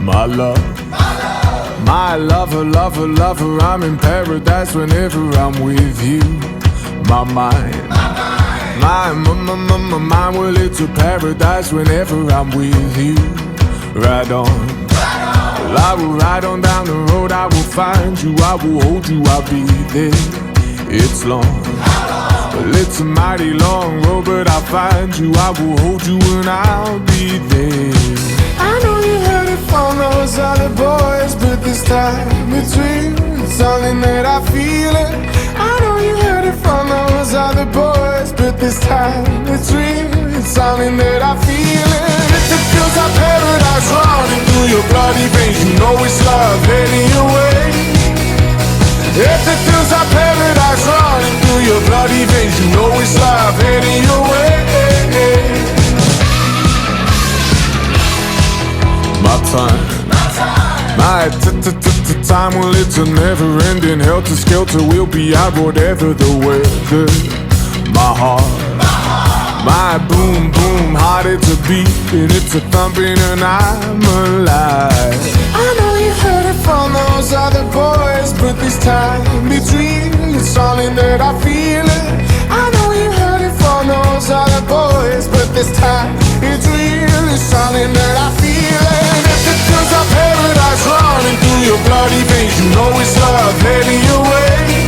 My love, my lover, lover, lover, I'm in paradise whenever I'm with you. My mind, my mind, well it's a paradise whenever I'm with you. Ride on, well, I will ride on down the road, I will find you, I will hold you, I'll be there. It's long, well it's a mighty long road, but I'll find you, I will hold you and I'll be there. I know you heard it from those other boys, but this time it's real, it's something that I feel it. I know you heard it from those other boys, but this time it's real, it's something that I feel it. If it feels like paradise running through your bloody veins, you know it's love heading your way. If it feels like paradise running through your bloody veins, you know it's love heading your way. My time, my time, well it's a never-ending helter-skelter. We'll be out whatever the weather. My heart, my boom boom heart, it's a beat and it's a thumping and I'm alive. I know you heard it from those other boys, but this time it's real, it's something that I feel it. I know you heard it from those other boys, but this time it's real, it's something that I feel it. If it feels like paradise running through your bloody veins, you know it's love heading your way.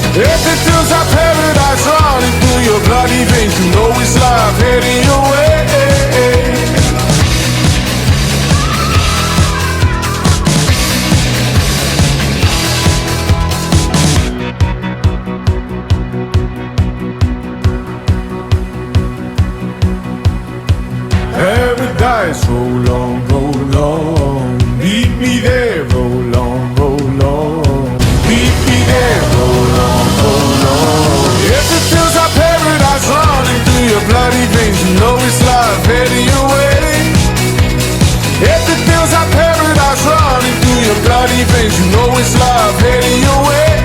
If it feels like paradise running through your bloody veins, you know it's love heading your way. Paradise, roll on, roll on. Meet me there, roll on, roll on. Meet me there, roll on, roll on. If it feels like paradise running through your bloody veins, you know it's love heading your way. If it feels like paradise running through your bloody veins, you know it's love heading your way.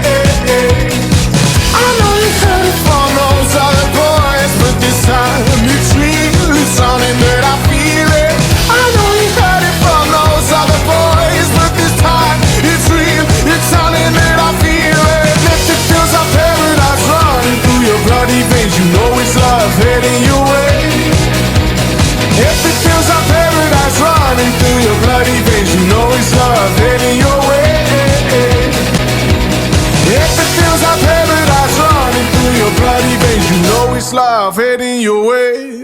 I know you heard it from those other boys, but this time it's real, it's something that I feel it. I know you heard it from those other boys, but this time it's real, it's something that I feel it. If it feels like paradise running through your bloody veins, you know it's love heading your way. If it feels like paradise running through your bloody veins, you know it's love heading your way. If it feels like paradise running through your bloody veins, you know it's love heading your way.